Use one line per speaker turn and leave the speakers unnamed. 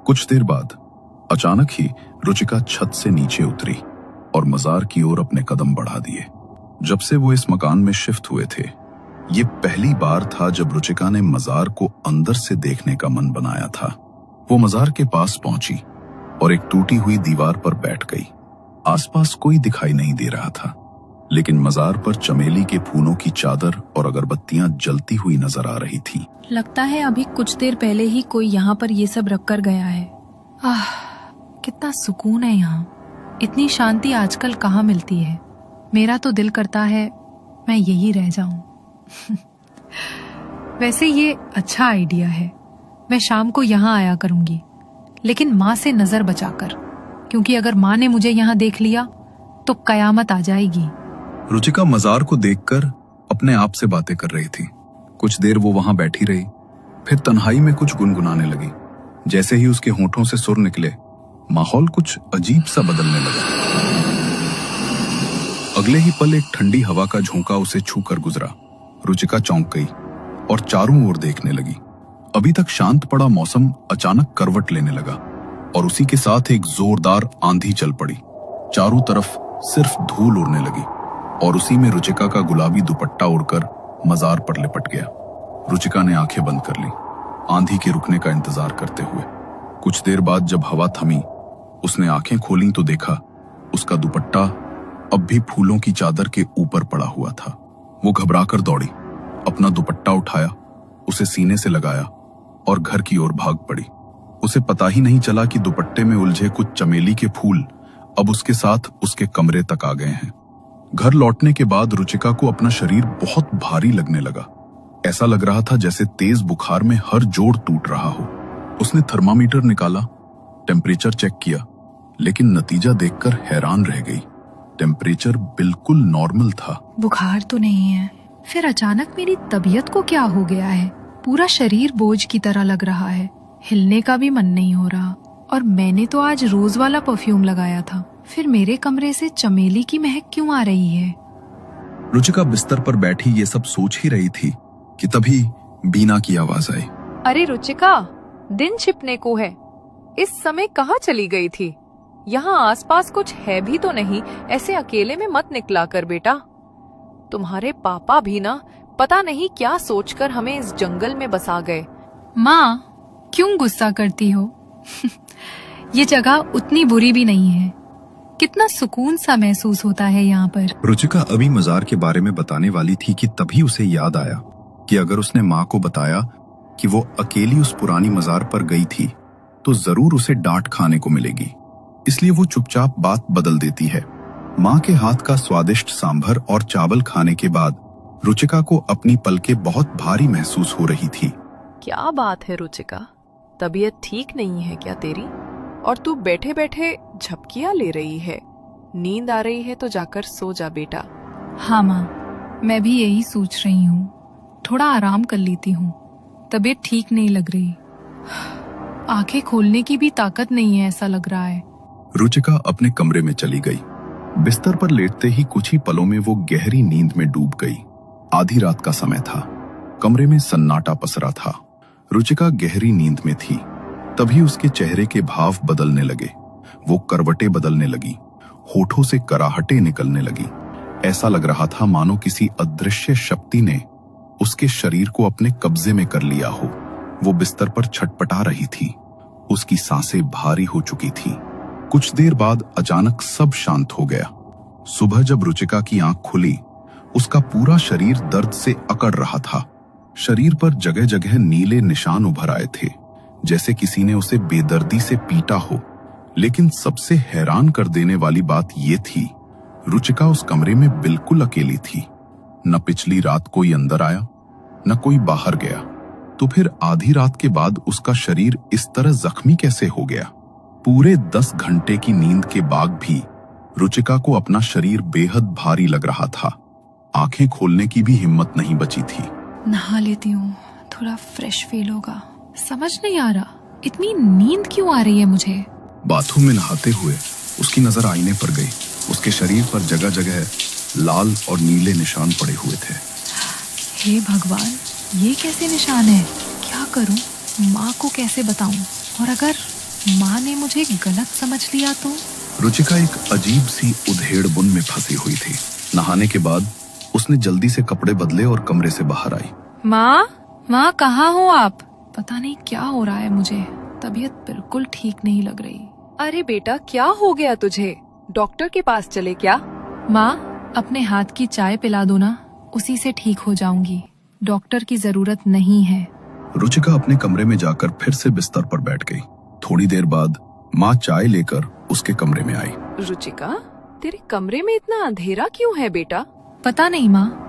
कुछ देर बाद अचानक ही रुचिका छत से नीचे उतरी और मजार की ओर अपने कदम बढ़ा दिए। जब से वो इस मकान में शिफ्ट हुए थे, ये पहली बार था जब रुचिका ने मजार को अंदर से देखने का मन बनाया था। वो मजार के पास पहुंची और एक टूटी हुई दीवार पर बैठ गई। आसपास कोई दिखाई नहीं दे रहा था, लेकिन मजार पर चमेली के फूलों की चादर और अगरबत्तियां जलती हुई नजर आ रही थी।
लगता है अभी कुछ देर पहले ही कोई यहाँ पर ये सब रख कर गया है। कितना सुकून है यहाँ। इतनी शांति आजकल कहाँ मिलती है। मेरा तो दिल करता है मैं यही रह जाऊं। वैसे ये अच्छा आइडिया है। मैं शाम को यहाँ आया करूंगी, लेकिन माँ से नजर बचाकर, क्योंकि अगर माँ ने मुझे यहाँ देख लिया तो कयामत आ जाएगी।
रुचिका मजार को देखकर अपने आप से बातें कर रही थी। कुछ देर वो वहां बैठी रही, फिर तन्हाई में कुछ गुनगुनाने लगी। जैसे ही उसके होठों से सुर निकले, माहौल कुछ अजीब सा बदलने लगा। अगले ही पल एक ठंडी हवा का झोंका उसे छूकर गुजरा। रुचिका चौंक गई और चारों ओर देखने लगी। अभी तक शांत पड़ा मौसम अचानक करवट लेने लगा और उसी के साथ एक जोरदार आंधी चल पड़ी। चारों तरफ सिर्फ धूल उड़ने लगी और उसी में रुचिका का गुलाबी दुपट्टा उड़कर मजार पर लिपट गया। रुचिका ने आंखें बंद कर ली, आंधी के रुकने का इंतजार करते हुए। कुछ देर बाद जब हवा थमी, उसने आंखें खोली तो देखा उसका दुपट्टा अब भी फूलों की चादर के ऊपर पड़ा हुआ था। वो घबराकर दौड़ी, अपना दुपट्टा उठाया, उसे सीने से लगाया और घर की ओर भाग पड़ी। उसे पता ही नहीं चला कि दुपट्टे में उलझे कुछ चमेली के फूल अब उसके साथ उसके कमरे तक आ गए हैं। घर लौटने के बाद रुचिका को अपना शरीर बहुत भारी लगने लगा। ऐसा लग रहा था जैसे तेज बुखार में हर जोड़ टूट रहा हो। उसने थर्मामीटर निकाला, टेम्परेचर चेक किया, लेकिन नतीजा देखकर हैरान रह गई। टेम्परेचर बिल्कुल नॉर्मल था।
बुखार तो नहीं है, फिर अचानक मेरी तबीयत को क्या हो गया है? पूरा शरीर बोझ की तरह लग रहा है, हिलने का भी मन नहीं हो रहा। और मैंने तो आज रोज वाला परफ्यूम लगाया था, फिर मेरे कमरे से चमेली की महक क्यों आ रही है?
रुचिका बिस्तर पर बैठी ये सब सोच ही रही थी कि तभी बीना की आवाज आई।
अरे रुचिका, दिन छिपने को है, इस समय कहाँ चली गई थी? यहाँ आसपास कुछ है भी तो नहीं, ऐसे अकेले में मत निकला कर बेटा। तुम्हारे पापा भी ना पता नहीं क्या सोचकर हमें इस जंगल में बसा गए।
माँ, क्यों गुस्सा करती हो? ये जगह उतनी बुरी भी नहीं है। कितना सुकून सा महसूस होता है यहाँ पर।
रुचिका अभी मजार के बारे में बताने वाली थी कि तभी उसे याद आया कि अगर उसने माँ को बताया कि वो अकेली उस पुरानी मजार पर गई थी तो जरूर उसे डांट खाने को मिलेगी। इसलिए वो चुपचाप बात बदल देती है। माँ के हाथ का स्वादिष्ट सांभर और चावल खाने के बाद रुचिका को अपनी पलकें बहुत भारी महसूस हो रही थी।
क्या बात है रुचिका, तबीयत ठीक नहीं है क्या तेरी? और तू बैठे बैठे झपकियां ले रही है। नींद आ रही है तो जाकर सो जा बेटा।
हाँ माँ, मैं भी यही सोच रही हूँ। थोड़ा आराम कर लेती हूँ, तबीयत ठीक नहीं लग रही। आंखें खोलने की भी ताकत नहीं है ऐसा लग रहा है।
रुचिका अपने कमरे में चली गई। बिस्तर पर लेटते ही कुछ ही पलों में वो गहरी नींद में डूब गई। आधी रात का समय था, कमरे में सन्नाटा पसरा था। रुचिका गहरी नींद में थी, तभी उसके चेहरे के भाव बदलने लगे। वो करवटें बदलने लगी, होठों से कराहटें निकलने लगी। ऐसा लग रहा था मानो किसी अदृश्य शक्ति ने उसके शरीर को अपने कब्जे में कर लिया हो। वो बिस्तर पर छटपटा रही थी, उसकी सांसें भारी हो चुकी थी। कुछ देर बाद अचानक सब शांत हो गया। सुबह जब रुचिका की आंख खुली, उसका पूरा शरीर दर्द से अकड़ रहा था। शरीर पर जगह जगह नीले निशान उभर आए थे, जैसे किसी ने उसे बेदर्दी से पीटा हो। लेकिन सबसे हैरान कर देने वाली बात ये थी, रुचिका उस कमरे में बिल्कुल अकेली थी। न पिछली रात कोई अंदर आया, न कोई बाहर गया। तो फिर आधी रात के बाद उसका शरीर इस तरह जख्मी कैसे हो गया? पूरे 10 घंटे की नींद के बाद भी रुचिका को अपना शरीर बेहद भारी लग रहा था। आंखें खोलने की भी हिम्मत नहीं बची थी।
नहा लेती हूँ, थोड़ा फ्रेश फील होगा। समझ नहीं आ रहा इतनी नींद क्यों आ रही है मुझे।
बाथरूम में नहाते हुए उसकी नजर आईने पर गई। उसके शरीर पर जगह जगह लाल और नीले निशान पड़े हुए थे।
हे भगवान, ये कैसे निशान है? क्या करूं? माँ को कैसे बताऊं? और अगर माँ ने मुझे गलत समझ लिया तो?
रुचिका एक अजीब सी उधेड़ बुन में फंसी हुई थी। नहाने के बाद उसने जल्दी से कपड़े बदले और कमरे से बाहर आई।
माँ कहाँ हो आप? पता नहीं क्या हो रहा है मुझे, तबीयत बिल्कुल ठीक नहीं लग रही।
अरे बेटा, क्या हो गया तुझे? डॉक्टर के पास चले क्या?
माँ, अपने हाथ की चाय पिला दो ना, उसी से ठीक हो जाऊंगी। डॉक्टर की जरूरत नहीं है।
रुचिका अपने कमरे में जाकर फिर से बिस्तर पर बैठ गई। थोड़ी देर बाद माँ चाय लेकर उसके कमरे में आई।
रुचिका, तेरे कमरे में इतना अंधेरा क्यों है बेटा?
पता नहीं माँ,